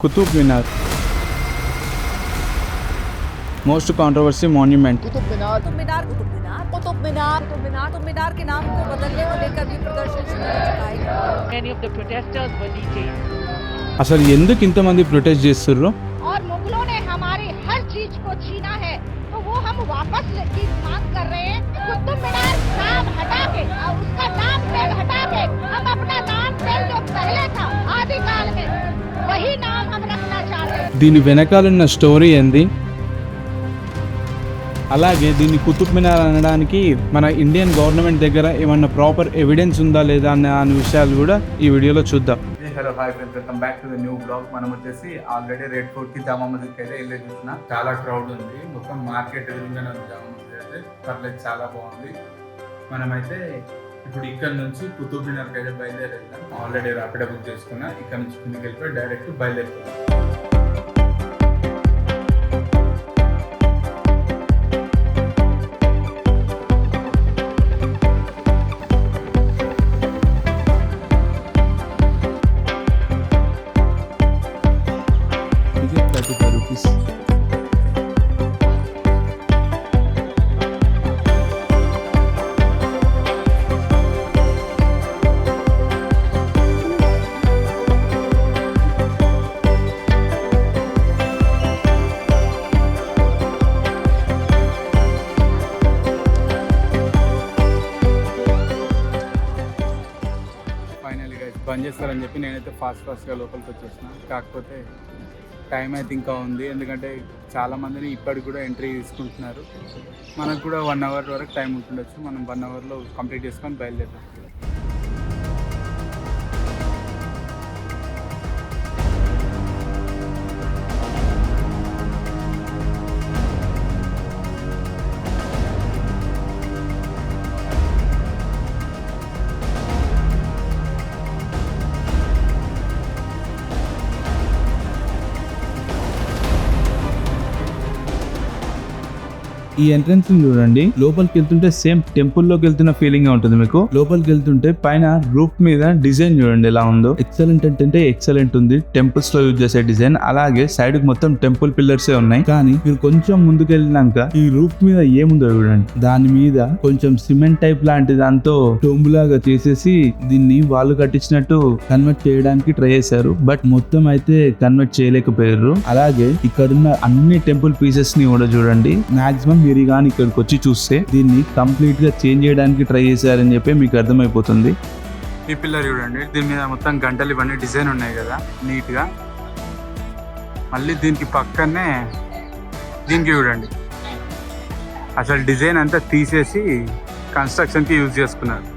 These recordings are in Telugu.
Qutub Minar, most controversy monument. Qutub Minar के नाम को बदलने को लेकर भी प्रदर्शन शुरू हो चुका है. Many of the protesters were detained. అసలు ఎందుకు ఇంతమంది ప్రొటెస్ట్ చేస్తుర్రు? और मुगलों ने हमारी हर चीज को छीना है, तो वो हम वापस की मांग कर रहे हैं. कुतुब मीनार नाम हटा के और उसका नाम पेड़ हटा के हम अपना नाम पेड़ जो पहले था आदिकाल में वही नाम हम रखना चाहते हैं. దీని వెనకాలన్న స్టోరీ ఏంది? అలాగే దీన్ని కుతుబ్ మినార్ అనడానికి మన ఇండియన్ గవర్నమెంట్ దగ్గర ఏమన్నా ప్రాపర్ ఎవిడెన్స్ ఉందా లేదా అనే విషయాలు కూడా ఈ వీడియోలో చూద్దాం. Hello hi friends, welcome back to the new blog. మనం వచ్చేసి ఆల్రెడీ రెడ్ ఫోర్ట్ కి జామా మసీద్ అయితే వెళ్ళి చూసిన. చాలా క్రౌడ్ ఉంది, మొత్తం మార్కెట్ ఎదురుగానే ఉంది. జామా మసీద్ అయితే పర్లేదు, చాలా బాగుంది. మనమైతే ఇప్పుడు ఇక్కడ నుంచి కుతుబ్ మినార్కి అయితే బయలుదేరేద్దాం. ఆల్రెడీ రాపిడో బుక్ చేసుకున్నా. ఇక్కడ నుంచి కిందకి వెళ్ళిపోయి డైరెక్ట్ బయలుదేరుతాం. బంద్ చేస్తారని చెప్పి నేనైతే ఫాస్ట్గా లోపలికి వచ్చేసిన. కాకపోతే టైం అయితే ఇంకా ఉంది, ఎందుకంటే చాలామందిని ఇప్పటికి కూడా ఎంట్రీ తీసుకుంటున్నారు. మనకు కూడా 1 అవర్ వరకు టైం ఉంటుండొచ్చు. మనం 1 అవర్లో కంప్లీట్ చేసుకొని బయలుదేరుతాం. ఈ ఎంట్రన్స్ చూడండి, లోపలికి వెళ్తుంటే సేమ్ టెంపుల్ లోకి వెళ్తున్న ఫీలింగ్ గా ఉంటుంది. మీకు లోపలికి వెళ్తుంటే పైన రూఫ్ మీద డిజైన్ చూడండి ఎలా ఉందో. ఎక్సలెంట్ అంటే ఎక్సలెంట్ ఉంది. టెంపుల్స్ లో యూజ్ చేసే డిజైన్. అలాగే సైడ్ కి మొత్తం టెంపుల్ పిల్లర్స్ ఉన్నాయి. కానీ మీరు కొంచెం ముందుకు వెళ్ళినాక ఈ రూఫ్ మీద ఏముందో చూడండి. దాని మీద కొంచెం సిమెంట్ టైప్ లాంటి దాంతో టోంబులాగా చేసేసి దీన్ని వాళ్ళు కట్టించినట్టు కన్వర్ట్ చేయడానికి ట్రై చేశారు. బట్ మొత్తం అయితే కన్వర్ట్ చేయలేకపోయారు. అలాగే ఇక్కడున్న అన్ని టెంపుల్ పీసెస్ ని కూడా చూడండి. మాక్సిమం మీరు కానీ ఇక్కడికి వచ్చి చూస్తే దీన్ని కంప్లీట్ గా చేంజ్ చేయడానికి ట్రై చేశారని చెప్పి మీకు అర్థమైపోతుంది. ఈ పిల్లర్ చూడండి, దీని మీద మొత్తం గంటలు ఇవన్నీ డిజైన్ ఉన్నాయి కదా నీట్ గా. మళ్ళీ దీనికి పక్కనే దీనికి చూడండి, అసలు డిజైన్ అంతా తీసేసి కన్స్ట్రక్షన్ కి యూజ్ చేసుకున్నారు.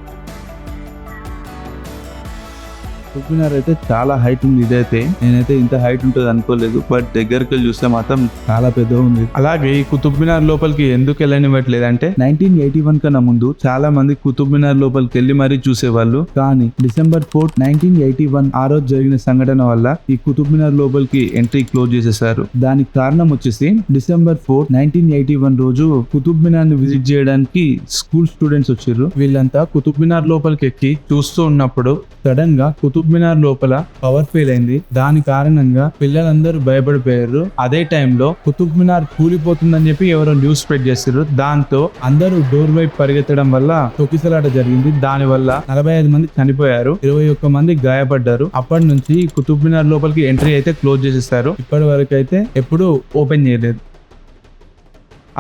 కుతుబ్ మినార్ అయితే చాలా హైట్ ఉంది. ఇదైతే నేనైతే ఇంత హైట్ ఉంటుంది అనుకోలేదు, బట్ దగ్గరికి వెళ్ళి చూస్తే మాత్రం చాలా పెద్దగా ఉంది. అలాగే ఈ కుతుబ్ మినార్ లోపలికి ఎందుకు వెళ్ళనివ్వట్లేదు అంటే 1981 కన్నా ముందు చాలా మంది కుతుబ్ మినార్ లోపలికి వెళ్ళి మరీ చూసేవాళ్ళు. కానీ December 4, 1981 ఆ రోజు జరిగిన సంఘటన వల్ల ఈ కుతుబ్ మినార్ లోపలికి ఎంట్రీ క్లోజ్ చేసేసారు. దానికి కారణం వచ్చేసి December 4, 1981 రోజు కుతుబ్ మినార్ ని విజిట్ చేయడానికి స్కూల్ స్టూడెంట్స్ వచ్చారు. వీళ్ళంతా కుతుబ్ మినార్ లోపలికి ఎక్కి చూస్తూ ఉన్నప్పుడు సడన్ గా కుతుబ్ మినార్ లోపల పవర్ ఫెయిల్ అయింది. దాని కారణంగా పిల్లలందరూ భయపడిపోయారు. అదే టైంలో కుతుబ్ మినార్ కూలిపోతుందని చెప్పి ఎవరో న్యూస్ స్ప్రెడ్ చేస్తారు. దాంతో అందరూ డోర్ వైపు పరిగెత్తడం వల్ల తొక్కిసలాట జరిగింది. దాని వల్ల 45 మంది చనిపోయారు, 21 మంది గాయపడ్డారు. అప్పటి నుంచి కుతుబ్ మినార్ లోపలికి ఎంట్రీ అయితే క్లోజ్ చేసేస్తారు. ఇప్పటి వరకు అయితే ఎప్పుడు ఓపెన్ చేయలేదు.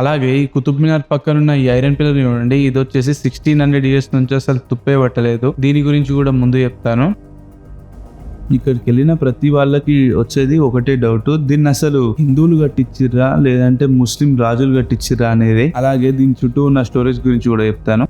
అలాగే ఈ కుతుబ్ మినార్ పక్కనున్న ఈ ఐరన్ పిల్లర్ చూడండి, ఇది వచ్చేసి 1600 years నుంచి అసలు తుప్పే పట్టలేదు. దీని గురించి కూడా ముందు చెప్తాను. ఇక్కడికి వెళ్ళిన ప్రతి వాళ్ళకి వచ్చేది ఒకటే డౌట్, దీన్ని అసలు హిందువులు కట్టించిర్రా లేదంటే ముస్లిం రాజులు కట్టించిర్రా అనేది. అలాగే దీని చుట్టూ ఉన్న స్టోరీస్ గురించి కూడా చెప్తాను.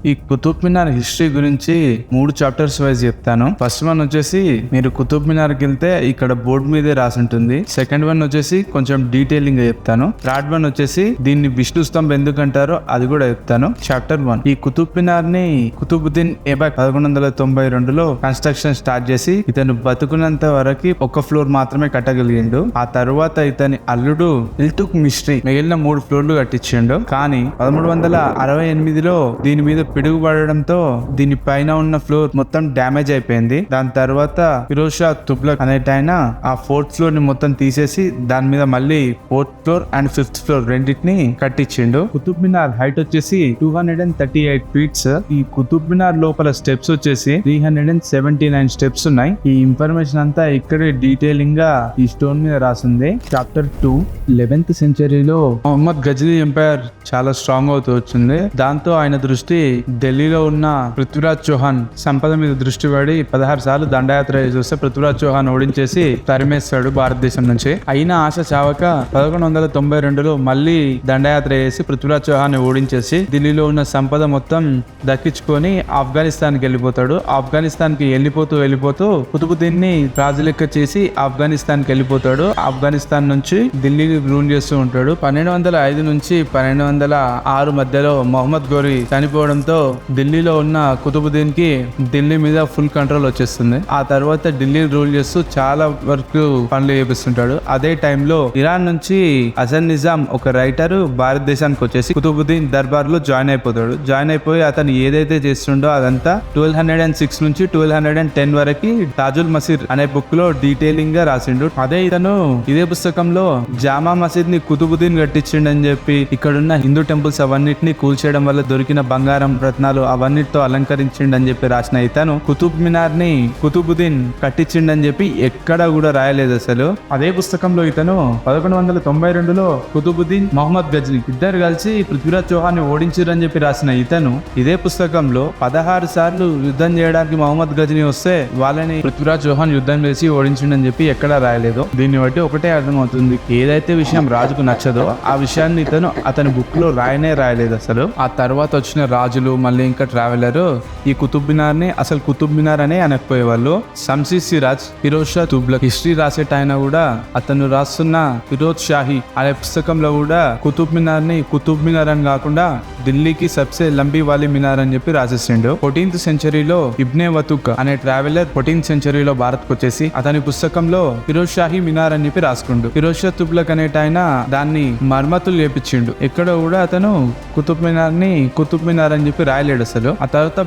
ఈ కుతుబ్ మినార్ హిస్టరీ గురించి 3 చాప్టర్స్ వైజ్ చెప్తాను. ఫస్ట్ వన్ వచ్చేసి మీరు కుతుబ్ మినార్కి వెళ్తే ఇక్కడ బోర్డు మీదే రాసి ఉంటుంది. సెకండ్ వన్ వచ్చేసి కొంచెం డీటెయిలింగ్ గా చెప్తాను. థర్డ్ వన్ వచ్చేసి దీన్ని విష్ణు స్తంభం ఎందుకంటారో అది కూడా చెప్తాను. చాప్టర్ 1, ఈ కుతుబ్ మినార్ ని కుతుబుద్దీన్ ఐబాక్ 1192లో కన్స్ట్రక్షన్ స్టార్ట్ చేసి ఇతను బతుకున్నంత వరకు ఒక ఫ్లోర్ మాత్రమే కట్టగలిగిండు. ఆ తర్వాత ఇతని అల్లుడు ఇల్తుక్ మిస్రీ మిగిలిన 3 ఫ్లోర్లు కట్టించిండు. కానీ 1368లో దీని మీద పిడుగుపడడంతో దీని పైన ఉన్న ఫ్లోర్ మొత్తం డ్యామేజ్ అయిపోయింది. దాని తర్వాత ఫిరోజ్ షా తుగ్లక్ అనేటైన ఆ 4th ఫ్లోర్ ని మొత్తం తీసేసి దాని మీద మళ్ళీ 4th floor and 5th floor రెండింటిని కట్టించిండు. కుతుబ్ మినార్ హైట్ వచ్చేసి 238 ఫీట్స్. ఈ కుతుబ్ మినార్ లోపల స్టెప్స్ వచ్చేసి 379 స్టెప్స్ ఉన్నాయి. ఈ ఇన్ఫర్మేషన్ అంతా ఇక్కడే డీటెయిలింగ్ గా ఈ స్టోన్ మీద రాసింది. చాప్టర్ 2 11th సెంచరీలో మొహమ్మద్ గజ్నీ ఎంపైర్ చాలా స్ట్రాంగ్ అవుతూ వచ్చింది. దాంతో ఆయన దృష్టి ఢిల్లీలో ఉన్న పృథ్వీరాజ్ చౌహాన్ సంపద మీద దృష్టి పడి 16 సార్లు దండయాత్ర చూస్తే పృథ్వీరాజ్ చౌహాన్ ఓడించేసి తరిమేస్తాడు భారతదేశం నుంచి. అయినా ఆశ చావక 1192లో మళ్ళీ దండయాత్ర చేసి పృథ్వీరాజ్ చౌహాన్ ఓడించేసి ఢిల్లీలో ఉన్న సంపద మొత్తం దక్కించుకొని ఆఫ్ఘనిస్తాన్ కి వెళ్ళిపోతాడు. ఆఫ్ఘనిస్తాన్ కి వెళ్ళిపోతూ కుతుబుద్దీన్ ని రాజు లెక్క చేసి ఆఫ్ఘనిస్తాన్ కి వెళ్ళిపోతాడు. ఆఫ్ఘనిస్తాన్ నుంచి ఢిల్లీని రూల్ చేస్తూ ఉంటాడు. 1205 నుంచి 1206 మధ్యలో మొహమ్మద్ గోరీ చనిపోవడంతో ఢిల్లీలో ఉన్న కుతుబుద్దీన్ కి ఢిల్లీ మీద ఫుల్ కంట్రోల్ వచ్చేస్తుంది. ఆ తర్వాత ఢిల్లీ రూల్ చేస్తూ చాలా వరకు పనులు చేపిస్తుంటాడు. అదే టైంలో ఇరాన్ నుంచి హసన్ నిజాం ఒక రైటర్ భారతదేశానికి వచ్చేసి కుతుబుద్దీన్ దర్బార్ లో జాయిన్ అయిపోతాడు. జాయిన్ అయిపోయి అతను ఏదైతే చేస్తుండో అదంతా 1206 నుంచి 1210 వరకు తాజుల్ మసీర్ అనే బుక్ లో డీటెయిలింగ్ గా రాసిండు. అదే ఇతను ఇదే పుస్తకంలో జామా మసీద్ ని కుతుబుద్దీన్ కట్టించిండని చెప్పి ఇక్కడున్న హిందూ టెంపుల్స్ అవన్నిటిని కూల్చేయడం వల్ల దొరికిన బంగారం రత్నాలు అవన్నిటితో అలంకరించిండని చెప్పి రాసిన ఇతను కుతుబ్ మినార్ ని కుతుబుద్దీన్ కట్టించిండని చెప్పి ఎక్కడా కూడా రాయలేదు అసలు. అదే పుస్తకంలో ఇతను 1192లో కుతుబుద్దీన్ మొహమ్మద్ గజ్నీ ఇద్దరు కలిసి పృథ్వీరాజ్ చౌహాన్ ని ఓడించారని చెప్పి రాసిన ఇతను ఇదే పుస్తకంలో 16 సార్లు యుద్ధం చేయడానికి మొహమ్మద్ గజ్నీ వస్తే వాళ్ళని పృథ్వీరాజ్ చౌహాన్ యుద్ధం చేసి ఓడించిండని చెప్పి ఎక్కడా రాయలేదు. దీన్ని బట్టి ఒకటే అర్థమవుతుంది, ఏదైతే విషయం రాజుకు నచ్చదో ఆ విషయాన్ని ఇతను అతని బుక్ లో రాయలేదు అసలు. ఆ తర్వాత వచ్చిన రాజులు మళ్ళీ ఇంకా ట్రావెలర్ ఈ కుతుబ్ మినార్ ని అసలు కుతుబ్ మినార్ అనే అనకపోయేవాళ్ళు. శంషీ సిరాజ్ ఫిరోజ్ షా తుగ్లక్ హిస్టరీ రాసేటైనా కూడా అతను రాస్తున్న ఫిరోజ్ షాహీ అనే పుస్తకంలో కూడా కుతుబ్ మినార్ ని కుతుబ్ మినార్ అని కాకుండా ఢిల్లీకి సబ్సే లంబీ వాలి మినార్ అని చెప్పి రాసేసిండు. 14th సెంచరీలో ఇబ్నే వతుక్ అనే ట్రావెలర్ 14th సెంచరీలో భారత్ కు వచ్చేసి అతని పుస్తకంలో ఫిరోజ్ షాహీ మినార్ అని చెప్పి రాసుకుండు. ఫిరోజ్ షా తుగ్లక్ అనేటైనా దాన్ని మర్మతులు చేపించిండు. ఎక్కడ కూడా అతను కుతుబ్ మినార్ ని కుతుబ్ మినార్ అని చెప్పి రాయలేడు అసలు. ఆ తర్వాత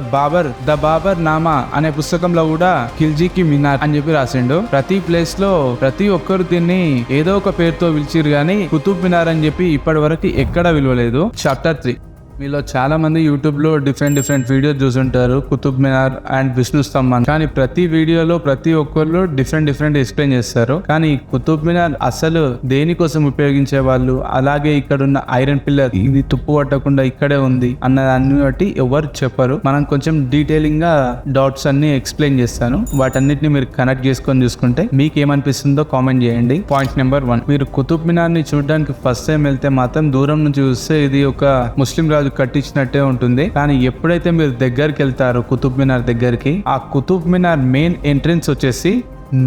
ద బాబర్ నామా అనే పుస్తకంలో కూడా ఖిల్జీకి మినార్ అని చెప్పి రాసిండు. ప్రతి ప్లేస్ లో ప్రతి ఒక్కరు దీన్ని ఏదో ఒక పేరుతో పిలిచిరు గానీ కుతుబ్ మినార్ అని చెప్పి ఇప్పటి వరకు ఎక్కడా విలువలేదు. చాప్టర్ 3 మీలో చాలా మంది యూట్యూబ్ లో డిఫరెంట్ వీడియోస్ చూసుంటారు కుతుబ్ మినార్ అండ్ విష్ణు స్తంభం. కానీ ప్రతి వీడియోలో ప్రతి ఒక్కరు డిఫరెంట్ ఎక్స్ప్లెయిన్ చేస్తారు. కానీ కుతుబ్ మినార్ అసలు దేనికోసం ఉపయోగించే వాళ్ళు, అలాగే ఇక్కడ ఉన్న ఐరన్ పిల్లర్ ఇది తుప్పు పట్టకుండా ఇక్కడే ఉంది అన్న దాన్ని బట్టి ఎవరు చెప్పరు. మనం కొంచెం డీటెయిలింగ్ గా డాట్స్ అన్ని ఎక్స్ప్లెయిన్ చేస్తాను. వాటన్నిటిని మీరు కనెక్ట్ చేసుకొని చూసుకుంటే మీకు ఏమనిపిస్తుందో కామెంట్ చేయండి. పాయింట్ నెంబర్ 1, మీరు కుతుబ్ మినార్ ని చూడడానికి ఫస్ట్ టైం వెళ్తే మాత్రం దూరం నుంచి చూస్తే ఇది ఒక ముస్లిం రాజు కట్టించినట్టే ఉంటుంది. కానీ ఎప్పుడైతే మీరు దగ్గరికి వెళ్తారో కుతుబ్ మినార్ దగ్గరికి, ఆ కుతుబ్ మినార్ మెయిన్ ఎంట్రన్స్ వచ్చేసి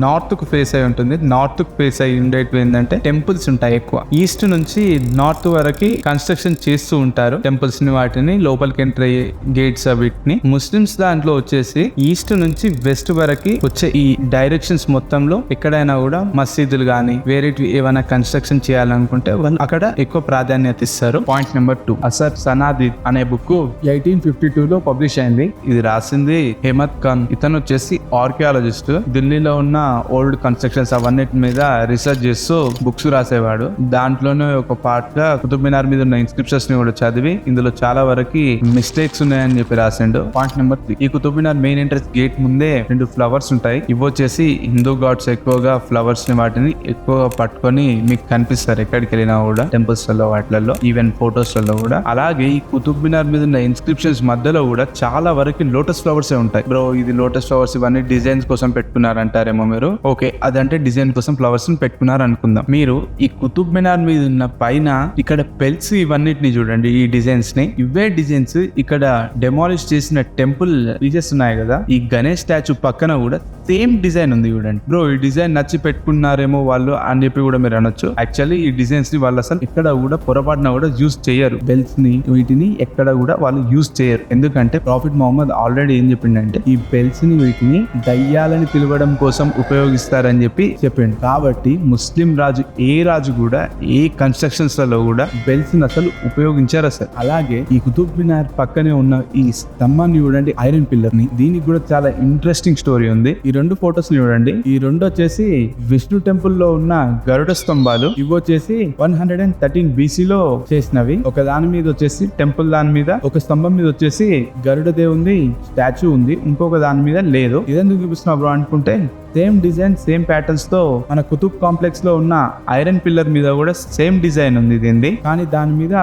నార్త్ కు ఫేస్ అయి ఉంటుంది. నార్త్ కు ఫేస్ అయి ఉండేటివి ఏంటంటే టెంపుల్స్ ఉంటాయి ఎక్కువ. ఈస్ట్ నుంచి నార్త్ వరకు కన్స్ట్రక్షన్ చేస్తూ ఉంటారు టెంపుల్స్ ని, వాటిని లోపలికి ఎంటర్ అయ్యే గేట్స్ వీటిని. ముస్లిమ్స్ దాంట్లో వచ్చేసి ఈస్ట్ నుంచి వెస్ట్ వరకు వచ్చే ఈ డైరెక్షన్స్ మొత్తంలో ఎక్కడైనా కూడా మసీదులు గానీ వేరే ఏమైనా కన్స్ట్రక్షన్ చేయాలనుకుంటే వాళ్ళు అక్కడ ఎక్కువ ప్రాధాన్యత ఇస్తారు. పాయింట్ నెంబర్ 2, అసర్ సనాదిద్ అనే బుక్ 1852లో పబ్లిష్ అయింది. ఇది రాసింది హేమత్ ఖాన్. ఇతను వచ్చేసి ఆర్కియాలజిస్ట్. ఢిల్లీలో ఉన్న ఓల్డ్ కన్స్ట్రక్షన్స్ అవన్నిటి మీద రీసెర్చ్ చేస్తూ బుక్స్ రాసేవాడు. దాంట్లోనే ఒక పార్ట్ గా కుతుబ్ మినార్ మీద ఉన్న ఇన్స్క్రిప్షన్స్ ని కూడా చదివి ఇందులో చాలా వరకు మిస్టేక్స్ ఉన్నాయని చెప్పి రాసిండు. పాయింట్ నెంబర్ 3, ఈ కుతుబ్ మినార్ మెయిన్ ఎంట్రన్స్ గేట్ ముందే 2 ఫ్లవర్స్ ఉంటాయి. ఇవి వచ్చేసి హిందూ గాడ్స్ ఎక్కువగా ఫ్లవర్స్ ని వాటిని ఎక్కువగా పట్టుకొని మీకు కనిపిస్తారు ఎక్కడికి వెళ్ళినా కూడా, టెంపుల్స్ లలో వాటిలలో, ఈవెన్ ఫొటోస్ లలో కూడా. అలాగే ఈ కుతుబ్ మినార్ మీద ఉన్న ఇన్స్క్రిప్షన్స్ మధ్యలో కూడా చాలా వరకు లోటస్ ఫ్లవర్స్ ఉంటాయి. బ్రో ఇది లోటస్ ఫ్లవర్స్ ఇవన్నీ డిజైన్స్ కోసం పెట్టుకున్నారంటారేమో మీరు. ఓకే, అదంటే డిజైన్ కోసం ఫ్లవర్స్ ని పెట్టుకున్నారు అనుకుందాం. మీరు ఈ కుతుబ్ మినార్ మీద ఉన్న పైన ఇక్కడ పెల్స్ ఇవన్నిటిని చూడండి, ఈ డిజైన్స్ ని. ఇవే డిజైన్స్ ఇక్కడ డెమాలిష్ చేసిన టెంపుల్ పీసెస్ ఉన్నాయి కదా, ఈ గణేష్ స్టాచ్యూ పక్కన కూడా సేమ్ డిజైన్ ఉంది చూడండి. బ్రో ఈ డిజైన్ నచ్చి పెట్టుకున్నారేమో వాళ్ళు అని చెప్పి కూడా మీరు అనొచ్చు. యాక్చువల్లీ ఈ డిజైన్స్ ని వాళ్ళు అసలు ఎక్కడ కూడా పొరపాటున కూడా యూజ్ చేయరు. బెల్స్ ని వీటిని ఎక్కడ కూడా వాళ్ళు యూజ్ చేయరు. ఎందుకంటే ప్రాఫిట్ మొహమ్మద్ ఆల్రెడీ ఏం చెప్పిండంటే ఈ బెల్స్ ని వీటిని దయ్యాలని పిలవడం కోసం ఉపయోగిస్తారని చెప్పి చెప్పిండు. కాబట్టి ముస్లిం రాజు ఏ రాజు కూడా ఏ కన్స్ట్రక్షన్స్ లలో కూడా బెల్స్ అసలు ఉపయోగించారు అసలు. అలాగే ఈ కుతుబ్ మినార్ పక్కనే ఉన్న ఈ స్తంభాన్ని చూడండి, ఐరన్ పిల్లర్ ని. దీనికి కూడా చాలా ఇంట్రెస్టింగ్ స్టోరీ ఉంది. ఈ రెండు ఫొటోస్ చూడండి. ఈ రెండు వచ్చేసి విష్ణు టెంపుల్ లో ఉన్న గరుడ స్తంభాలు. ఇవి వచ్చేసి 113 BC లో చేసినవి. ఒక దాని మీద వచ్చేసి టెంపుల్, దాని మీద ఒక స్తంభం మీద వచ్చేసి గరుడ దేవుంది స్టాచ్యూ ఉంది, ఇంకొక దాని మీద లేదు. ఇదెందుకు చూపిస్తున్నా బ్రో అనుకుంటే, సేమ్ డిజైన్ సేమ్ ప్యాటర్న్స్ తో మన కుతుబ్ కాంప్లెక్స్ లో ఉన్న ఐరన్ పిల్లర్ మీద కూడా సేమ్ డిజైన్ ఉంది దీనిది, కానీ దాని మీద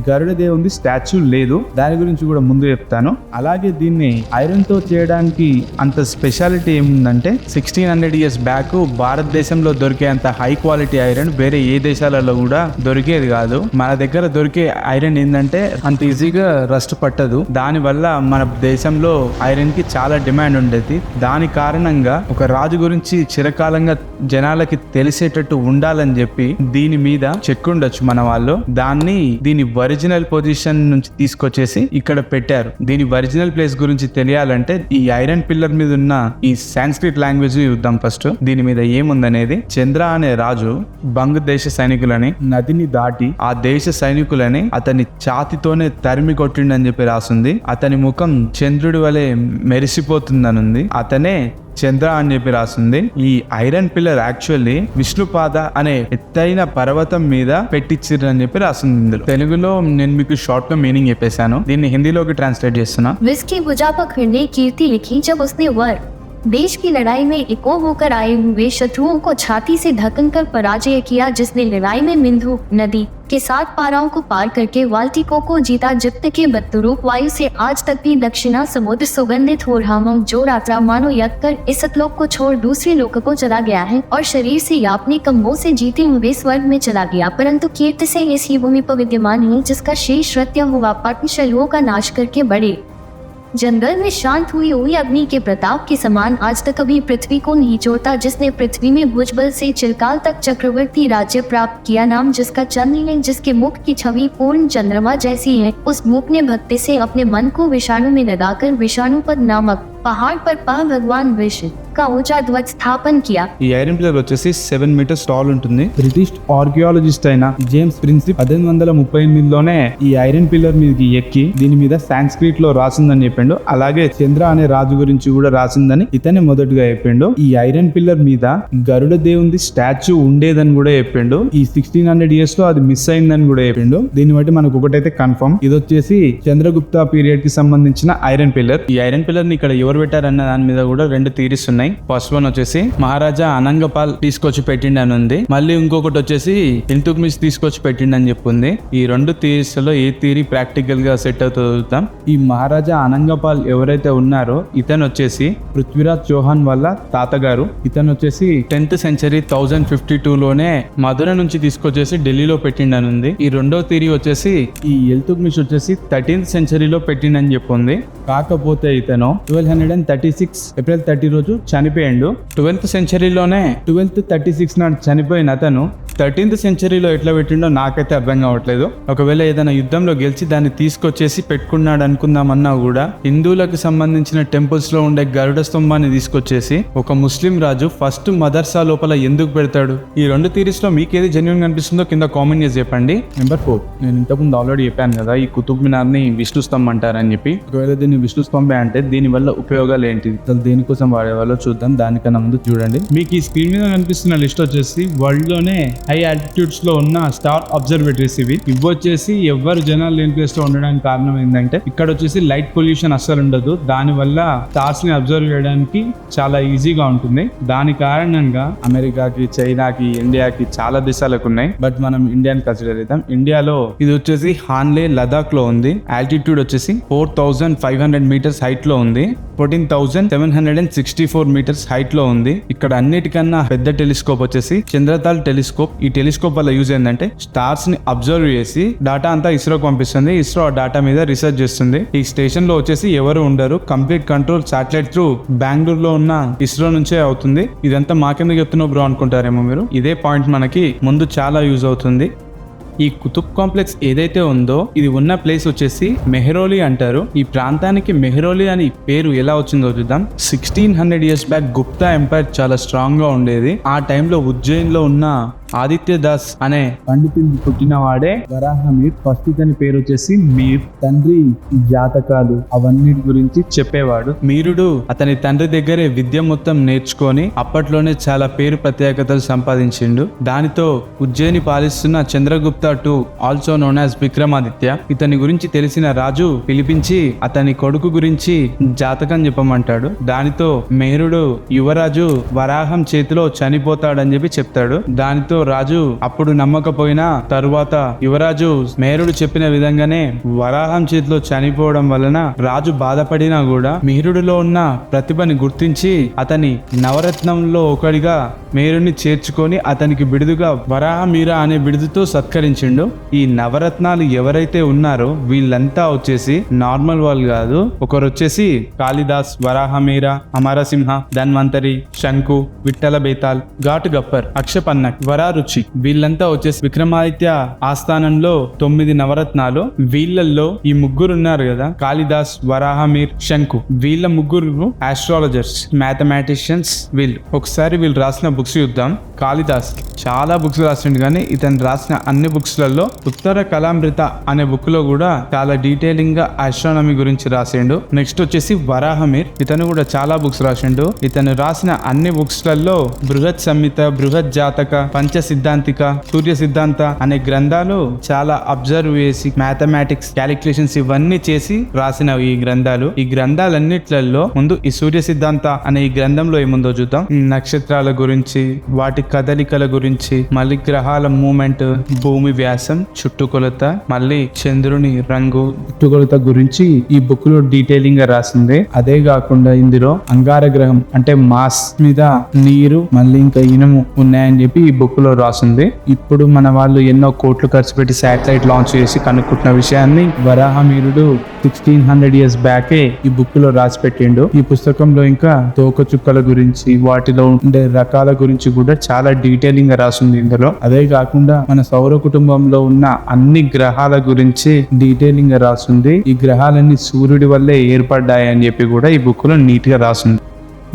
గరుడ దేవుంది స్టాచ్యూ లేదు. దాని గురించి కూడా ముందు చెప్తాను. అలాగే దీన్ని ఐరన్ తో చేయడానికి అంత స్పెషాలిటీ ఏముందంటే 1600 years బ్యాక్ భారతదేశంలో దొరికే అంత హై క్వాలిటీ ఐరన్ వేరే ఏ దేశాలలో కూడా దొరికేది కాదు. మన దగ్గర దొరికే ఐరన్ ఏంటంటే అంత ఈజీగా రస్ట్ పట్టదు. దాని వల్ల మన దేశంలో ఐరన్ కి చాలా డిమాండ్ ఉండేది. దాని కారణంగా ఒక రాజు గురించి చిరకాలంగా జనాలకి తెలిసేటట్టు ఉండాలని చెప్పి దీని మీద చెక్కుండొచ్చు మన వాళ్ళు. దీని ఒరిజినల్ పొజిషన్ నుంచి తీసుకొచ్చేసి ఇక్కడ పెట్టారు. దీని ఒరిజినల్ ప్లేస్ గురించి తెలియాలంటే ఈ ఐరన్ పిల్లర్ మీద ఉన్న ఈ సాంస్క్రిట్ లాంగ్వేజ్ చూద్దాం ఫస్ట్. దీని మీద ఏముందనేది, చంద్ర అనే రాజు బంగ్ దేశ సైనికులని నదిని దాటి ఆ దేశ సైనికులని అతని ఛాతితోనే తరిమి కొట్టిండని చెప్పి రాసింది. అతని ముఖం చంద్రుడి వలె మెరిసిపోతుందనుంది. అతనే చంద్ర అని చెప్పి రాసింది. ఈ ఐరన్ పిల్లర్ యాక్చువల్లీ విష్ణుపాద అనే ఎత్తైన పర్వతం మీద పెట్టించిరని చెప్పి రాసింది. ఇందులో తెలుగులో నేను మీకు షార్ట్ లో మీనింగ్ చెప్పేశాను. దీన్ని హిందీలోకి ట్రాన్స్లేట్ చేస్తున్నా. विस्की भुजा पकड़ ने कीर्ति लिखी जब उसने वर देश की लड़ाई में इको होकर आए हुए शत्रुओं को छाती से ढकन कर पराजय किया, जिसने लड़ाई में मिंधु नदी के 7 पाराओं को पार करके वाल्टिकों को जीता, जिप्त के बत्तरूप वायु से आज तक भी दक्षिणा समुद्र सुगंधित हो रहा हूँ, जो रात्रा मानो यज्ञ कर इस लोक को छोड़ दूसरे लोक को चला गया है और शरीर से अपने कम्बों से जीते हुए स्वर्ग में चला गया, परंतु कीर्ति से इस ही भूमि पर विद्यमान है, जिसका शेष रत्य हुआ पाटन शत्रुओं का नाश करके बड़े जंगल में शांत हुई अग्नि के प्रताप के समान आज तक कभी पृथ्वी को नहीं छोड़ता, जिसने पृथ्वी में भुजबल से चिरकाल तक चक्रवर्ती राज्य प्राप्त किया, नाम जिसका चंद्र है, जिसके मुख की छवि पूर्ण चंद्रमा जैसी है। उस मुख ने भक्ति से अपने मन को विषाणु में लगाकर विषाणुपद नामक पहाड़ पर भगवान विष्णु का ऊंचा ध्वज स्थापन किया। ఈ ఐరన్ పిల్లర్ వచ్చేసి 7 meters టాల్ ఉంటుంది. బ్రిటిష్ ఆర్కియాలజిస్ట్ అయిన జేమ్స్ ప్రిన్సిప్ 1838లోనే ఈ ఐరన్ పిల్లర్ మీదకి ఎక్కి దీని మీద సాంస్క్రిట్ లో రాసిందని చెప్పిండు. అలాగే చంద్ర అనే రాజు గురించి కూడా రాసిందని ఇతనే మొదటగా చెప్పిండు. ఈ ఐరన్ పిల్లర్ మీద గరుడ దేవుంది స్టాచ్యూ ఉండేదని కూడా చెప్పిండు. ఈ 1600 years లో అది మిస్ అయిందని కూడా చెప్పిండు. దీన్ని బట్టి మనకు ఒకటైతే కన్ఫర్మ్, ఇది వచ్చేసి చంద్రగుప్త పీరియడ్ కి సంబంధించిన ఐరన్ పిల్లర్. ఈ ఐరన్ పిల్లర్ ని ఇక్కడ ఎవరు పెట్టారన్న దాని మీద కూడా 2 థియరీస్ ఉన్నాయి. ఫస్ట్ వన్ వచ్చేసి మహారాజా అనంగపాల్ తీసుకొచ్చి పెట్టిండి అని ఉంది. మళ్ళీ ఇంకొకటి వచ్చేసి ఇల్తుత్మిష్ తీసుకొచ్చి పెట్టిండి అని చెప్పుంది. ఈ 2 థియరీస్ లో ఏ థియరీ ప్రాక్టికల్ గా సెట్ అవుతుందో చూద్దాం. ఈ మహారాజా అనంగపాల్ ఎవరైతే ఉన్నారో ఇతను వచ్చేసి పృథ్వీరాజ్ చౌహాన్ వాళ్ళ తాతగారు. ఇతను వచ్చేసి 10th century 1052లోనే మధుర నుంచి తీసుకొచ్చేసి ఢిల్లీలో పెట్టిండని ఉంది. ఈ రెండో థియరీ వచ్చేసి ఈ ఇల్తుత్మిష్ వచ్చేసి 13th century లో పెట్టిండని చెప్పుంది. కాకపోతే ఇతను 1236 ఏప్రిల్ 30 రోజు చనిపోయిండు. 12th centuryలోనే 1236 నాడు చనిపోయిన అతను 13th centuryలో ఎట్లా పెట్టిండో నాకైతే అర్థం కావట్లేదు. ఒకవేళ ఏదైనా యుద్ధంలో గెలిచి దాన్ని తీసుకొచ్చేసి పెట్టుకున్నాడు అనుకుందామన్నా కూడా హిందువులకు సంబంధించిన టెంపుల్స్ లో ఉండే గరుడ స్తంభాన్ని తీసుకొచ్చేసి ఒక ముస్లిం రాజు ఫస్ట్ మదర్సా లోపల ఎందుకు పెడతాడు? ఈ 2 థియరీస్ లో మీకు ఏది జెన్యూన్ అనిపిస్తుందో కింద కామెంట్ చేసి చెప్పండి. నెంబర్ 4, నేను ఇంతకుముందు ఆల్రెడీ చెప్పాను కదా ఈ కుతుబ్ మినార్ ని విష్ణు స్తంభం అంటారని చెప్పి. ఒకవేళ దీన్ని విష్ణు స్తంభే అంటే దీని వల్ల ఉపయోగాలు ఏంటి, అసలు దేనికోసం వాడేవాళ్ళో చూద్దాం. దానికన్నా ముందు చూడండి, మీకు ఈ స్క్రీన్ మీద కనిపిస్తున్న లిస్ట్ వచ్చేసి వరల్డ్ లోనే హై ఆల్టిట్యూడ్స్ లో ఉన్న స్టార్ అబ్జర్వేటరీస్. ఇవి వచ్చేసి ఎవరు జనాలు లేని ప్లేస్ లో ఉండడానికి కారణం ఏంటంటే ఇక్కడ వచ్చేసి లైట్ పొల్యూషన్ అస్సలు ఉండదు. దాని వల్ల స్టార్స్ ని అబ్జర్వ్ చేయడానికి చాలా ఈజీగా ఉంటుంది. దాని కారణంగా అమెరికాకి, చైనాకి, ఇండియాకి చాలా దేశాలకు ఉన్నాయి. బట్ మనం ఇండియాని కన్సిడర్ చేద్దాం. ఇండియాలో ఇది వచ్చేసి హాన్లే లదాఖ్ లో ఉంది. ఆల్టిట్యూడ్ వచ్చేసి 4500 meters హైట్ లో ఉంది. 14,764 meters హైట్ లో ఉంది. ఇక్కడ అన్నిటికన్నా పెద్ద టెలిస్కోప్ వచ్చేసి చంద్రతాల్ టెలిస్కోప్. ఈ టెలిస్కోప్ వల్ల యూజ్ ఏంటంటే స్టార్స్ ని అబ్జర్వ్ చేసి డేటా అంతా ఇస్రోకి పంపిస్తుంది. ఇస్రో ఆ డేటా మీద రీసెర్చ్ చేస్తుంది. ఈ స్టేషన్ లో వచ్చేసి ఎవరు ఉండరు. కంప్లీట్ కంట్రోల్ శాటిలైట్ త్రూ బెంగళూరులో ఉన్న ఇస్రో నుంచే అవుతుంది. ఇదంతా మాకెందుకు చెప్తున్నావు బ్రో అనుకుంటారేమో మీరు. ఇదే పాయింట్ మనకి ముందు చాలా యూజ్ అవుతుంది. ఈ కుతుబ్ కాంప్లెక్స్ ఏదైతే ఉందో ఇది ఉన్న ప్లేస్ వచ్చేసి మెహ్రోలి అంటారు. ఈ ప్రాంతానికి మెహ్రోలి అని పేరు ఎలా వచ్చిందో చూద్దాం. 1600 years బ్యాక్ గుప్తా ఎంపైర్ చాలా స్ట్రాంగ్ గా ఉండేది. ఆ టైంలో ఉజ్జయిన్ లో ఉన్న ఆదిత్య దాస్ అనే పండితుడికి పుట్టిన వాడే వరాహమీర్. ఫస్ట్ ఇతని పేరు వచ్చేసి మీర్. తండ్రి జాతకాలు అవన్నిటి గురించి చెప్పేవాడు. మీరుడు అతని తండ్రి దగ్గరే విద్య మొత్తం నేర్చుకొని అప్పట్లోనే చాలా పేరు ప్రత్యేకతలు సంపాదించిండు. దానితో ఉజ్జయిని పాలిస్తున్న Chandragupta II, also known as Vikramaditya, ఇతని గురించి తెలిసిన రాజు పిలిపించి అతని కొడుకు గురించి జాతకం చెప్పమంటాడు. దానితో మేరుడు యువరాజు వరాహం చేతిలో చనిపోతాడని చెప్పి చెప్తాడు. దానితో రాజు అప్పుడు నమ్మకపోయినా తరువాత యువరాజు మేరుడు చెప్పిన విధంగానే వరాహం చేతిలో చనిపోవడం వలన రాజు బాధపడినా కూడా మీరుడిలో ఉన్న ప్రతిభని గుర్తించి అతని నవరత్నంలో ఒకడిగా మేరుని చేర్చుకొని అతనికి బిడుదుగా వరాహమీర అనే బిడుదుతో సత్కరించిండు. ఈ నవరత్నాలు ఎవరైతే ఉన్నారో వీళ్ళంతా వచ్చేసి నార్మల్ వాళ్ళు కాదు. ఒకరు వచ్చేసి కాళిదాస్, వరాహమీర, అమరసింహ, ధన్వంతరి, శంకు, విఠల బేతాల్, ఘాటు గప్పర్, అక్షపన్నక్, వరారుచి, వీళ్ళంతా వచ్చేసి విక్రమాదిత్య ఆస్థానంలో 9 నవరత్నాలు. వీళ్ళల్లో ఈ ముగ్గురు ఉన్నారు కదా, కాళిదాస్, వరాహమీర్, శంకు, వీళ్ళ ముగ్గురు ఆస్ట్రాలజర్స్, మ్యాథమెటిషియన్స్. ఒకసారి వీళ్ళు రాసిన బుక్స్ చూద్దాం. కాళిదాస్ చాలా బుక్స్ రాసిండు, కానీ ఇతను రాసిన అన్ని బుక్స్ లలో ఉత్తర కళామృత అనే బుక్ లో కూడా చాలా డీటెయిలింగ్ గా ఆస్ట్రానమీ గురించి రాసిండు. నెక్స్ట్ వచ్చేసి వరాహమీర్, ఇతను కూడా చాలా బుక్స్ రాసిండు. ఇతను రాసిన అన్ని బుక్స్ లలో బృహత్ సంహిత, బృహత్ జాతక, పంచ సిద్ధాంతిక, సూర్య సిద్ధాంత అనే గ్రంథాలు చాలా అబ్జర్వ్ చేసి మ్యాథమెటిక్స్, క్యాలిక్యులేషన్స్ ఇవన్నీ చేసి రాసిన ఈ గ్రంథాలు. ఈ గ్రంథాలన్నిట్లలో ముందు ఈ సూర్య సిద్ధాంత అనే ఈ గ్రంథంలో ఏముందో చూద్దాం. నక్షత్రాల గురించి, వాటి కదలికల గురించి, మళ్ళీ గ్రహాల మూమెంట్, భూమి వ్యాసం, చుట్టుకొలత, మళ్ళీ చంద్రుని రంగు, చుట్టుకొలత గురించి ఈ బుక్ లో డీటెయిలింగ్ గా రాసింది. అదే కాకుండా ఇందులో అంగార గ్రహం అంటే మాస్ మీద నీరు, మళ్ళీ ఇంకా ఇనుము ఉన్నాయని చెప్పి ఈ బుక్ లో రాసింది. ఇప్పుడు మన వాళ్ళు ఎన్నో కోట్లు ఖర్చు పెట్టి శాటిలైట్ లాంచ్ చేసి కనుక్కుంటున్న విషయాన్ని వరాహమీరుడు 1600 years బ్యాకే ఈ బుక్ లో రాసి పెట్టిండు. ఈ పుస్తకంలో ఇంకా తోక చుక్కల గురించి, వాటిలో ఉండే రకాల గురించి కూడా చాలా డీటెయిలింగ్ గా రాసింది ఇందులో. అదే కాకుండా మన సౌర కుటుంబంలో ఉన్న అన్ని గ్రహాల గురించి డీటెయిలింగ్ గా రాసింది. ఈ గ్రహాలన్నీ సూర్యుడి వల్లే ఏర్పడ్డాయి అని చెప్పి కూడా ఈ బుక్ లో నీట్ గా రాసింది.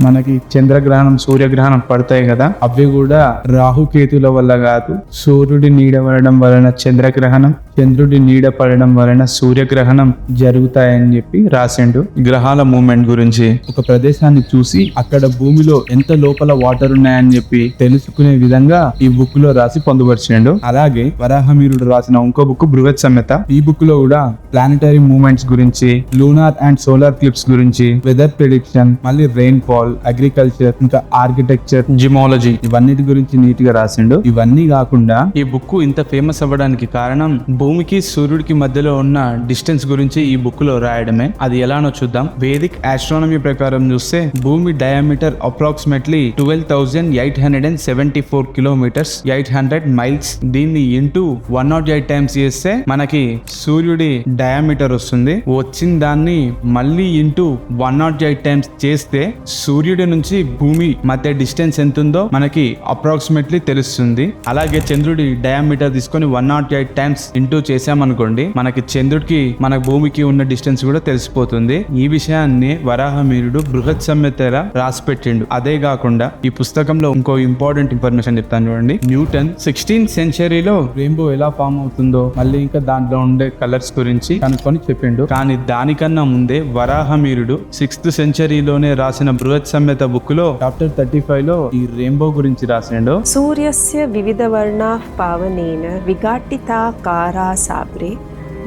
మనకి చంద్రగ్రహణం, సూర్యగ్రహణం పడతాయి కదా, అవి కూడా రాహుకేతుల వల్ల కాదు, సూర్యుడి నీడ పడడం వలన చంద్రగ్రహణం, చంద్రుడి నీడ పడడం వలన సూర్యగ్రహణం జరుగుతాయని చెప్పి రాసిండు. గ్రహాల మూమెంట్ గురించి ఒక ప్రదేశాన్ని చూసి అక్కడ భూమిలో ఎంత లోపల వాటర్ ఉన్నాయని చెప్పి తెలుసుకునే విధంగా ఈ బుక్ లో రాసి పొందుపరిచిండు. అలాగే వరాహమీరుడు రాసిన ఇంకో బుక్ బృహత్ సంహిత. ఈ బుక్ లో కూడా ప్లానెటరీ మూమెంట్స్ గురించి, లూనార్ అండ్ సోలార్ క్లిప్స్ గురించి, వెదర్ ప్రిడిక్షన్, మళ్ళీ రెయిన్ ఫాల్, అగ్రికల్చర్, ఇంకా ఆర్కిటెక్చర్, జిమాలజీ, ఇవన్నిటి గురించి నీట్ గా రాసిండు. ఇవన్నీ కాకుండా ఈ బుక్ ఇంత ఫేమస్ అవ్వడానికి కారణం భూమికి సూర్యుడికి మధ్యలో ఉన్న డిస్టెన్స్ గురించి ఈ బుక్ లో రాయడమే. అది ఎలానో చూద్దాం. వేదిక్ ఆస్ట్రానమీ ప్రకారం చూస్తే భూమి డయామీటర్ అప్రాక్సిమేట్లీ 12,874 కిలోమీటర్స్, 800 మైల్స్. దీన్ని ఇంటూ 108 టైమ్స్ చేస్తే మనకి సూర్యుడి డయామీటర్ వస్తుంది. వచ్చిన దాన్ని మళ్ళీ ఇంటూ 108 టైమ్స్ చేస్తే సూర్యుడి నుంచి భూమి మధ్య డిస్టెన్స్ ఎంత ఉందో మనకి అప్రాక్సిమేట్లీ తెలుస్తుంది. అలాగే చంద్రుడి డయామీటర్ తీసుకొని 108 టైమ్స్ ఇంటూ చేసామనుకోండి, మనకి చంద్రుడికి మన భూమికి ఉన్న డిస్టెన్స్ కూడా తెలిసిపోతుంది. ఈ విషయాన్ని వరాహమీరుడు బృహత్ సంహితలా రాసి పెట్టిండు. అదే కాకుండా ఈ పుస్తకంలో ఇంకో ఇంపార్టెంట్ ఇన్ఫర్మేషన్ చెప్తాను చూడండి. న్యూటన్ 16th సెంచరీలో రెయిన్బో ఎలా ఫామ్ అవుతుందో, మళ్ళీ ఇంకా దాంట్లో ఉండే కలర్స్ గురించి కనుక్కొని చెప్పిండు. కానీ దానికన్నా ముందే వరాహమీరుడు 6th సెంచరీలోనే రాసిన బృహత్ సంహిత బుక్ లో చాప్టర్ 35 లో ఈ రెయిన్బో గురించి రాసిండు. सूर्यस्य विविधवर्णाः पावनेन विघाटिताकारा साब्रे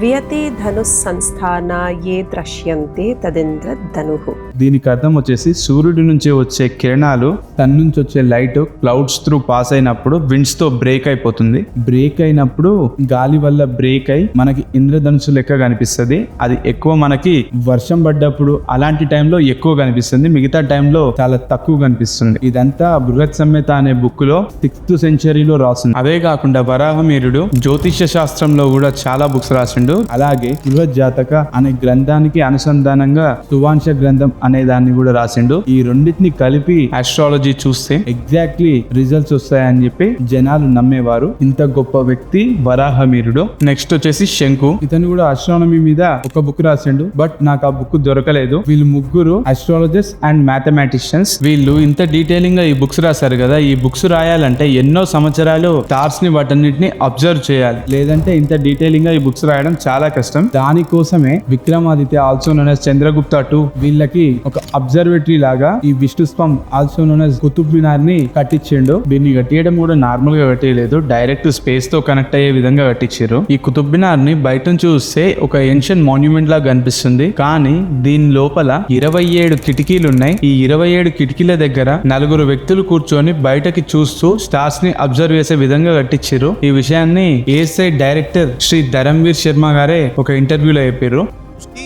వియతే ధనుస్ సంస్థాన ఏ ద్రశ్యంతే తదింద్ర ధనుః. దీనికి అర్థం వచ్చేసి సూర్యుడి నుంచి వచ్చే కిరణాలు తన నుంచి వచ్చే లైట్ క్లౌడ్స్ త్రూ పాస్ అయినప్పుడు విండ్స్ తో బ్రేక్ అయిపోతుంది. బ్రేక్ అయినప్పుడు గాలి వల్ల బ్రేక్ అయి మనకి ఇంద్రధనుసు లెక్క కనిపిస్తుంది. అది ఎక్కువ మనకి వర్షం పడ్డప్పుడు అలాంటి టైంలో ఎక్కువ కనిపిస్తుంది, మిగతా టైంలో చాలా తక్కువ కనిపిస్తుంది. ఇదంతా బృహత్ సంహిత అనే బుక్ లో 6th సెంచరీలో రాసింది. అదే కాకుండా వరాహమీరుడు జ్యోతిష్య శాస్త్రంలో కూడా చాలా బుక్స్ రాసిండు. అలాగే బృహత్ జాతక అనే గ్రంథానికి అనుసంధానంగా సువాంశ గ్రంథం అనే దాన్ని కూడా రాసిండు. ఈ రెండింటిని కలిపి ఆస్ట్రాలజీ చూస్తే ఎగ్జాక్ట్లీ రిజల్ట్స్ వస్తాయని చెప్పి జనాలు నమ్మేవారు. ఇంత గొప్ప వ్యక్తి వరాహమిహిరుడు. నెక్స్ట్ వచ్చేసి శంకు. ఇతను కూడా ఆస్ట్రానమీ మీద ఒక బుక్ రాసిండు, బట్ నాకు ఆ బుక్ దొరకలేదు. వీళ్ళు ముగ్గురు ఆస్ట్రాలజర్స్ అండ్ మ్యాథమెటిషియన్స్. వీళ్ళు ఇంత డీటెయిలింగ్ గా ఈ బుక్స్ రాశారు కదా. ఈ బుక్స్ రాయాలంటే ఎన్నో సంవత్సరాలు స్టార్స్ ని వాటన్నిటిని అబ్జర్వ్ చేయాలి, లేదంటే ఇంత డీటెయిలింగ్ గా ఈ బుక్స్ రాయడం చాలా కష్టం. దానికోసమే Vikramaditya also known as Chandragupta 2 వీళ్ళకి ఒక అబ్జర్వేటరీ లాగా ఈ విష్ణుస్పం ఆల్సో నోన్ as కుతుబ్ మినార్ ని కట్టించిండు. దీన్ని కట్టియడం కూడా నార్మల్ గా కట్టేయలేదు, డైరెక్ట్ స్పేస్ తో కనెక్ట్ అయ్యే విధంగా కట్టించారు. ఈ కుతుబ్ మినార్ ని బయట చూస్తే ఒక ఏన్షియంట్ మాన్యుమెంట్ లాగా కనిపిస్తుంది, కానీ దీని లోపల 27 కిటికీలు ఉన్నాయి. ఈ 27 కిటికీల దగ్గర 4 వ్యక్తులు కూర్చొని బయటకి చూస్తూ స్టార్స్ ని అబ్జర్వ్ చేసే విధంగా కట్టించారు. ఈ విషయాన్ని ఏఎస్ఐ డైరెక్టర్ శ్రీ ధరంవీర్ శర్మ గారే ఒక ఇంటర్వ్యూలో చెప్పారు. उसकी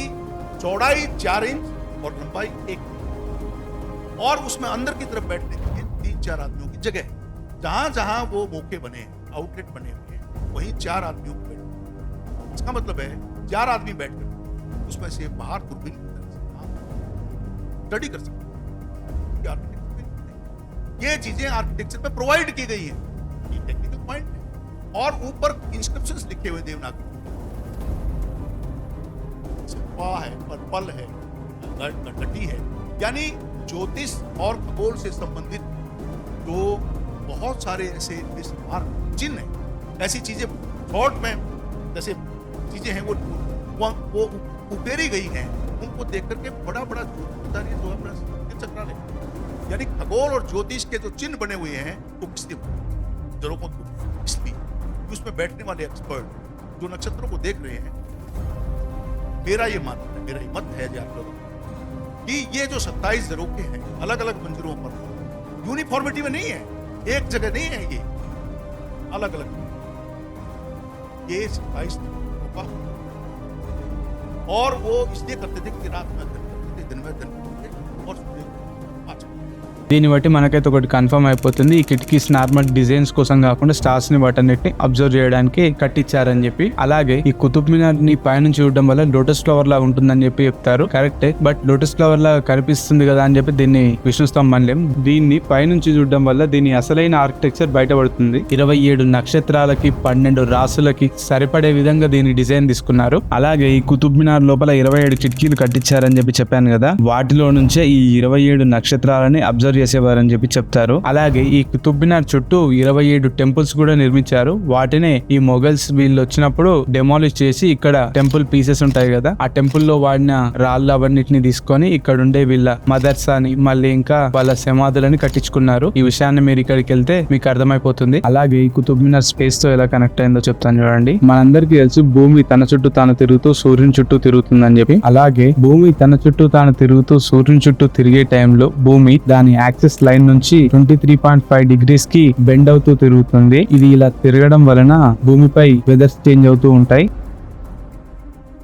चौड़ाई 4 इंच और लंबाई 1 और उसमें अंदर की तरफ बैठने के लिए 3-4 आदमियों की जगह है. जहां जहां वो मौके बने, आउटलेट बने हुए हैं, वहीं 4 आदमियों को बैठ. इसका मतलब है 4 आदमी बैठकर उसमें से बाहर दूरबीन की तरफ से स्टडी कर सकते हैं. ये चीजें आर्किटेक्चर में प्रोवाइड की गई हैं. ये टेक्निकल पॉइंट है. और ऊपर इंस्क्रिप्शंस लिखे हुए देवनागरी है, पर्पल है, गड्ढी है, यानी ज्योतिष और खगोल से संबंधित जो बहुत सारे ऐसे चिन्ह हैं, ऐसी चीजें थॉट में जैसे चीजें हैं वो उकेरी गई हैं. उनको देख करके बड़ा बड़ा चक्रा ले, यानी खगोल और ज्योतिष के जो चिन्ह बने हुए हैं वो किसलिए जड़ों को इसलिए उसमें बैठने वाले एक्सपर्ट जो नक्षत्रों को देख रहे हैं. मेरा ये मत है आप लोगों कि ये जो 27 झरोखे हैं अलग अलग मंजिलों पर यूनिफॉर्मिटी में नहीं है, एक जगह नहीं है, ये अलग अलग. ये 27 झरोखा और वो इसलिए करते थे कि रात में दिन करते थे, दिन में दिन करते थे और सूर्य पाँच. దీన్ని బట్టి మనకైతే ఒకటి కన్ఫర్మ్ అయిపోతుంది, ఈ కిటికీస్ నార్మల్ డిజైన్స్ కోసం కాకుండా స్టార్స్ ని వాటన్నిటిని అబ్జర్వ్ చేయడానికి కట్టించారని చెప్పి. అలాగే ఈ కుతుబ్ మినార్ ని పైనుంచి చూడడం వల్ల లోటస్ ఫ్లవర్ లాగా ఉంటుందని చెప్పి చెప్తారు. కరెక్టే, బట్ లోటస్ ఫ్లవర్ లాగా కనిపిస్తుంది కదా అని చెప్పి దీన్ని విష్ణు స్తంభం. దీన్ని పైనుంచి చూడడం వల్ల దీని అసలైన ఆర్కిటెక్చర్ బయటపడుతుంది. 27 నక్షత్రాలకి 12 రాసులకి సరిపడే విధంగా దీని డిజైన్ తీసుకున్నారు. అలాగే ఈ కుతుబ్ మినార్ లోపల 27 కిటికీలు కట్టించారని చెప్పి చెప్పాను కదా, వాటిలో నుంచే ఈ 27 నక్షత్రాలని అబ్జర్వ్ చేసేవారని చెప్పి చెప్తారు. అలాగే ఈ కుతుబ్ మినార్ చుట్టూ 27 టెంపుల్స్ కూడా నిర్మించారు. వాటినే ఈ మొఘల్స్ వీళ్ళు వచ్చినప్పుడు డెమాలిష్ చేసి ఇక్కడ టెంపుల్ పీసెస్ ఉంటాయి కదా, ఆ టెంపుల్ లో వాడిన రాళ్ళు అవన్నిటిని తీసుకొని ఇక్కడ ఉండే వీళ్ళ మదర్సాని మళ్ళీ ఇంకా వాళ్ళ సమాధులని కట్టించుకున్నారు. ఈ విషయాన్ని మీరు ఇక్కడికి వెళ్తే మీకు అర్థమైపోతుంది. అలాగే ఈ కుతుబ్ మినార్ స్పేస్ తో ఎలా కనెక్ట్ అయిందో చెప్తాను చూడండి. మనందరికీ తెలుసు భూమి తన చుట్టూ తాను తిరుగుతూ సూర్యుని చుట్టూ తిరుగుతుందని చెప్పి. అలాగే భూమి తన చుట్టూ తాను తిరుగుతూ సూర్యుని చుట్టూ తిరిగే టైంలో భూమి దాని యాక్సిస్ లైన్ నుంచి 23.5 degrees కి బెండ్ అవుతూ తిరుగుతుంది. ఇది ఇలా తిరగడం వలన భూమిపై వెదర్స్ చేంజ్ అవుతూ ఉంటాయి.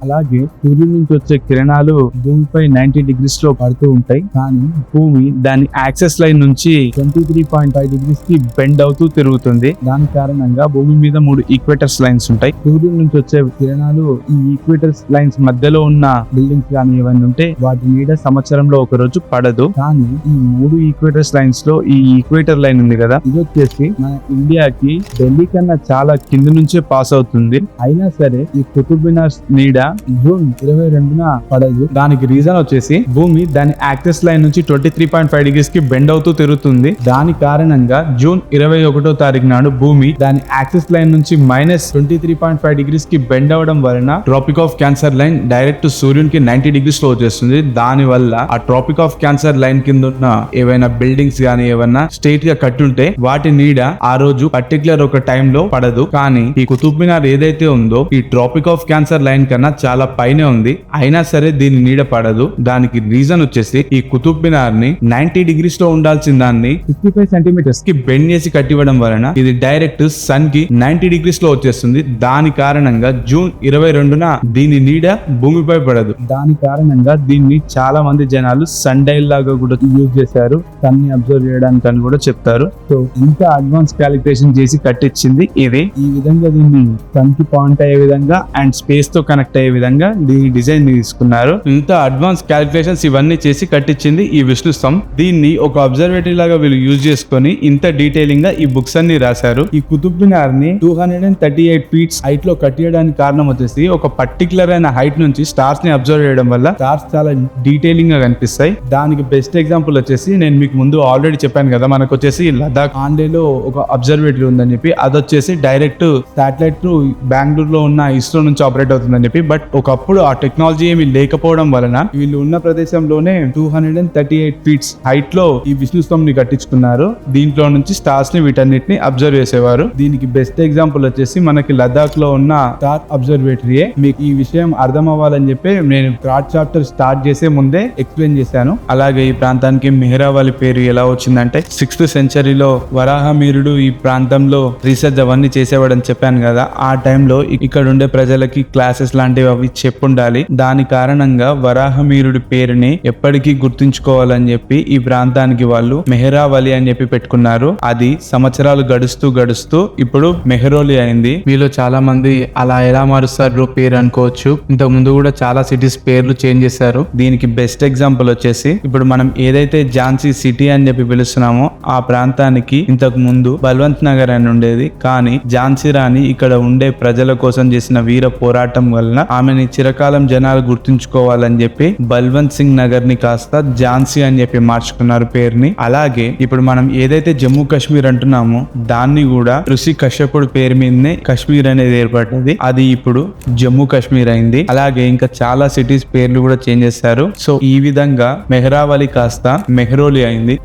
అలాగే సూర్యుడి నుంచి వచ్చే కిరణాలు భూమిపై 90 degrees లో పడుతూ ఉంటాయి, కానీ భూమి దాని యాక్సెస్ లైన్ నుంచి 23.5 degrees కి బెండ్ అవుతూ తిరుగుతుంది. దాని కారణంగా భూమి మీద 3 ఈక్వేటర్స్ లైన్స్ ఉంటాయి. సూర్యుడి నుంచి వచ్చే కిరణాలు ఈ ఈక్వేటర్స్ లైన్స్ మధ్యలో ఉన్న బిల్డింగ్స్ కానీ ఏవన్నీ ఉంటే వాటి మీద సంవత్సరంలో ఒక రోజు పడదు. కానీ ఈ 3 ఈక్వేటర్స్ లైన్స్ లో ఈ ఈక్వేటర్ లైన్ ఉంది కదా, ఇది వచ్చేసి మన ఇండియాకి ఢిల్లీ కన్నా చాలా కింద నుంచే పాస్ అవుతుంది. అయినా సరే ఈ కుతుబ్ మినార్ నీడ జూన్ 22న పడదు. దానికి రీజన్ వచ్చేసి భూమి దాని యాక్సిస్ లైన్ నుంచి 23.5 degrees కి బెండ్ అవుతూ తిరుగుతుంది. దాని కారణంగా జూన్ 21వ తారీఖు నాడు భూమి దాని యాక్సిస్ లైన్ నుంచి -23.5 degrees కి బెండ్ అవడం వలన tropic of cancer line direct సూర్యునికి 90 degrees లో వచ్చేస్తుంది. దాని వల్ల ఆ ట్రాపిక్ ఆఫ్ క్యాన్సర్ లైన్ కింద ఉన్న ఏవైనా బిల్డింగ్స్ గానీ ఏవైనా స్ట్రైట్ గా కట్టుంటే వాటి నీడ ఆ రోజు పర్టికులర్ ఒక టైం లో పడదు. కానీ ఈ కుతుబ్ మినార్ ఏదైతే ఉందో ఈ ట్రాపిక్ ఆఫ్ క్యాన్సర్ లైన్ కన్నా చాలా పైనే ఉంది, అయినా సరే దీని నీడ పడదు. దానికి రీజన్ వచ్చేసి ఈ కుతుబ్ మినార్ ని 90 degrees లో ఉండాల్సిన దాన్ని 55 centimeters కి బెండ్ చేసి కట్టివ్వడం వలన ఇది డైరెక్ట్ సన్ కి 90 degrees లో వచ్చేస్తుంది. దాని కారణంగా జూన్ 22న దీని నీడ భూమిపై పడదు. దాని కారణంగా దీన్ని చాలా మంది జనాలు సన్ డైల్ లాగా కూడా యూజ్ చేశారు, సన్ ని అబ్జర్వ్ చేయడానికి అని కూడా చెప్తారు. సో ఇంత అడ్వాన్స్ క్యాలిక్యులేషన్ చేసి కట్టించింది ఇదే. ఈ విధంగా దీన్ని సన్ కి పాయింట్ అయ్యే విధంగా అండ్ స్పేస్ తో కనెక్ట్ అయ్యే అయ్యే విధంగా దీని డిజైన్ తీసుకున్నారు. ఇంత అడ్వాన్స్ క్యాలిక్యులేషన్స్ ఇవన్నీ చేసి కట్టించింది ఈ విష్ణు స్తంభ్. దీన్ని ఒక అబ్జర్వేటరీ లాగా వీళ్ళు యూజ్ చేసుకొని ఇంత డీటెయిలింగ్ గా ఈ బుక్స్ అన్ని రాశారు. ఈ కుతుబ్ మినార్ ని 238 ఫీట్స్ హైట్ లో కట్టియడానికి కారణం వచ్చేసి ఒక పర్టికులర్ అయిన హైట్ నుంచి స్టార్స్ ని అబ్జర్వ్ చేయడం వల్ల స్టార్స్ చాలా డీటెయిలింగ్ గా కనిపిస్తాయి. దానికి బెస్ట్ ఎగ్జాంపుల్ వచ్చేసి నేను మీకు ముందు ఆల్రెడీ చెప్పాను కదా, మనకు వచ్చేసి లదాఖ్ ఆండేలో ఒక అబ్జర్వేటరీ ఉందని చెప్పి, అది వచ్చేసి డైరెక్ట్ శాటిలైట్ త్రూ బెంగళూరులో ఉన్న ఇస్రో నుంచి ఆపరేట్ అవుతుందని చెప్పి. బట్ ఒకప్పుడు ఆ టెక్నాలజీ ఏమి లేకపోవడం వలన వీళ్ళు ఉన్న ప్రదేశంలోనే 238 ఫీట్స్ హైట్ లో ఈ విష్ణు స్తంభం ని కట్టించుకున్నారు. దీంట్లో నుంచి స్టార్స్ ని వీటన్నిటిని అబ్జర్వ్ చేసేవారు. దీనికి బెస్ట్ ఎగ్జాంపుల్ వచ్చేసి మనకి లదాఖ్ లో ఉన్న స్టార్ అబ్జర్వేటరీయే. మీకు ఈ విషయం అర్థం అవ్వాలని చెప్పి నేను థర్డ్ చాప్టర్ స్టార్ట్ చేసే ముందే ఎక్స్ప్లెయిన్ చేశాను. అలాగే ఈ ప్రాంతానికి మెహరావలి పేరు ఎలా వచ్చిందంటే 6th సెంచరీలో వరాహమీరుడు ఈ ప్రాంతంలో రీసెర్చ్ అవన్నీ చేసేవాడని చెప్పాను కదా, ఆ టైంలో ఇక్కడ ఉండే ప్రజలకి క్లాసెస్ లాంటివి అవి చెప్పుండాలి. దాని కారణంగా వరాహమీరుడి పేరుని ఎప్పటికీ గుర్తుంచుకోవాలని చెప్పి ఈ ప్రాంతానికి వాళ్ళు మెహరావలి అని చెప్పి పెట్టుకున్నారు. అది సంవత్సరాలు గడుస్తూ ఇప్పుడు మెహరోలి అయింది. వీళ్ళు చాలా మంది అలా ఎలా మారుస్తారు పేరు అనుకోవచ్చు. ఇంతకు ముందు కూడా చాలా సిటీస్ పేర్లు చేంజ్ చేశారు. దీనికి బెస్ట్ ఎగ్జాంపుల్ వచ్చేసి ఇప్పుడు మనం ఏదైతే ఝాన్సీ సిటీ అని చెప్పి పిలుస్తున్నామో ఆ ప్రాంతానికి ఇంతకు ముందు బల్వంత్ నగర్ అని ఉండేది. కానీ ఝాన్సీ రాణి ఇక్కడ ఉండే ప్రజల కోసం చేసిన వీర పోరాటం వలన ఆమెని చిరకాలం జనాలు గుర్తుంచుకోవాలని చెప్పి బల్వంత్ సింగ్ నగర్ ని కాస్త ఝాన్సీ అని చెప్పి మార్చుకున్నారు పేరుని. అలాగే ఇప్పుడు మనం ఏదైతే జమ్మూ కాశ్మీర్ అంటున్నామో దాన్ని కూడా ఋషి కశ్యపుడు పేరు మీదనే కాశ్మీర్ అనేది ఏర్పడింది. అది ఇప్పుడు జమ్మూ కాశ్మీర్ అయింది. అలాగే ఇంకా చాలా సిటీస్ పేర్లు కూడా చేంజ్ చేశారు. సో ఈ విధంగా మెహరావలి కాస్త మెహరోలి అయింది.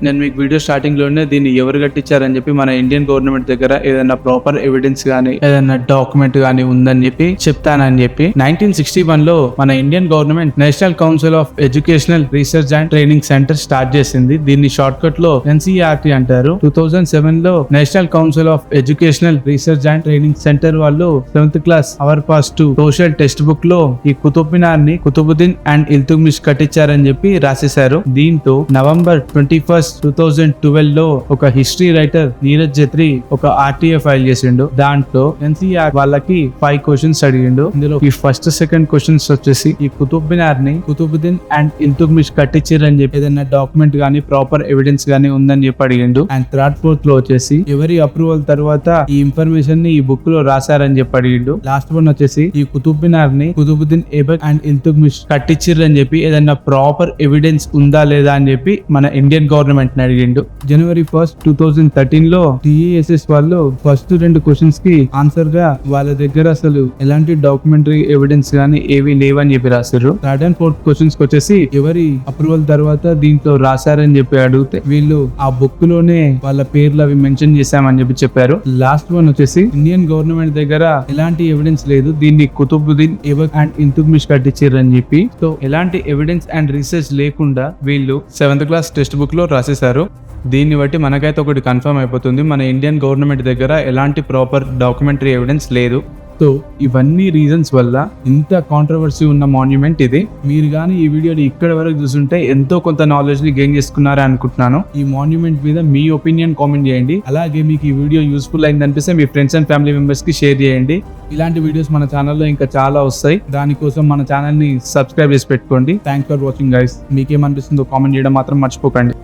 నేను మీకు వీడియో స్టార్టింగ్ లోనే దీన్ని ఎవరు కట్టించారని చెప్పి మన ఇండియన్ గవర్నమెంట్ దగ్గర ఏదైనా ప్రాపర్ ఎవిడెన్స్ గానీ ఏదైనా డాక్యుమెంట్ గానీ ఉందని చెప్పి చెప్తానని చెప్పి 1961 లో మన Indian government national council of educational research and training centre start చేసింది. దీన్ని షార్ట్ కట్ లో NCERT అంటారు. 2007 లో national council of educational research and training centre వాళ్ళు 7th class our pass to social text book లో ఈ కుతుబ్ మినార్ ని కుతుబుద్దీన్ అండ్ ఇల్తుత్మిష్ కట్టించారని చెప్పి రాసేశారు. దీంతో November 21, 2012 లో ఒక హిస్టరీ రైటర్ నీరజ్ జత్రి ఒక RTA ఫైల్ చేసిండు. దాంట్లో NCERT వాళ్ళకి 5 క్వశ్చన్స్ అడిగిండు. ఇందులో ఈ ఫస్ట్ సెకండ్ క్వశ్చన్స్ వచ్చేసి ఈ కుతుబ్ మినార్ ని కుతుబుద్దీన్ అండ్ ఇల్తుత్మిష్ కట్టించారని చెప్పి ఏదైనా డాక్యుమెంట్ గానీ ప్రాపర్ ఎవిడెన్స్ గానీ ఉందని చెప్పి అడిగిండు. అండ్ థర్డ్ ఫోర్త్ లో వచ్చేసి ఎవరి అప్రూవల్ తర్వాత ఈ ఇన్ఫర్మేషన్ ని ఈ బుక్ లో రాశారని చెప్పి అడిగిండు. లాస్ట్ వన్ వచ్చేసి ఈ కుతుబ్ మినార్ ని కుతుబుద్దీన్ ఐబక్ అండ్ ఇల్తుత్మిష్ కట్టించారని చెప్పి ఏదైనా ప్రాపర్ ఎవిడెన్స్ ఉందా లేదా అని చెప్పి మన ఇండియన్ గవర్నమెంట్ అడిగిండు. January 1, 2013 లో TESS వాళ్ళు ఫస్ట్ 2 క్వశ్చన్స్ కి ఆన్సర్ గా వాళ్ళ దగ్గర అసలు ఎలాంటి డాక్యుమెంటరీ ఎవిడెన్స్ గానీ ఏవి లేవని చెప్పి రాశారు. థర్డ్ అండ్ ఫోర్త్ క్వశ్చన్స్ కి వచ్చేసి ఎవరి అప్రూవల్ తర్వాత దీంట్లో రాశారని చెప్పి అడిగితే వీళ్ళు ఆ బుక్ లోనే వాళ్ళ పేర్లు అవి మెన్షన్ చేశామని చెప్పి చెప్పారు. లాస్ట్ వన్ వచ్చేసి ఇండియన్ గవర్నమెంట్ దగ్గర ఎలాంటి ఎవిడెన్స్ లేదు, దీన్ని కుతుబుద్దీన్ ఐబక్ అండ్ ఇల్తుత్మిష్ కట్టించారని చెప్పి. సో ఎలాంటి ఎవిడెన్స్ అండ్ రీసెర్చ్ లేకుండా వీళ్ళు 7th క్లాస్ టెక్స్ట్ బుక్ లో రాసేశారు. దీన్ని బట్టి మనకైతే ఒకటి కన్ఫర్మ్ అయిపోతుంది, మన ఇండియన్ గవర్నమెంట్ దగ్గర ఎలాంటి ప్రాపర్ డాక్యుమెంటరీ ఎవిడెన్స్ లేదు. సో ఇవన్నీ రీజన్స్ వల్ల ఇంత కాంట్రవర్సీ ఉన్న మాన్యుమెంట్ ఇది. మీరు కానీ ఈ వీడియోని ఇక్కడ వరకు చూస్తుంటే ఎంతో కొంత నాలెడ్జ్ ని గెయిన్ చేసుకున్నారని అనుకుంటున్నాను. ఈ మాన్యుమెంట్ మీద మీ ఒపీనియన్ కామెంట్ చేయండి. అలాగే మీకు ఈ వీడియో యూస్ఫుల్ అయింది అనిపిస్తే మీ ఫ్రెండ్స్ అండ్ ఫ్యామిలీ మెంబర్స్ కి షేర్ చేయండి. ఇలాంటి వీడియోస్ మన ఛానల్లో ఇంకా చాలా వస్తాయి. దానికోసం మన ఛానల్ ని సబ్స్క్రైబ్ చేసి పెట్టుకోండి. Thanks for watching guys. మీకేమనిపిస్తుందో కామెంట్ చేయడం మాత్రం మర్చిపోకండి.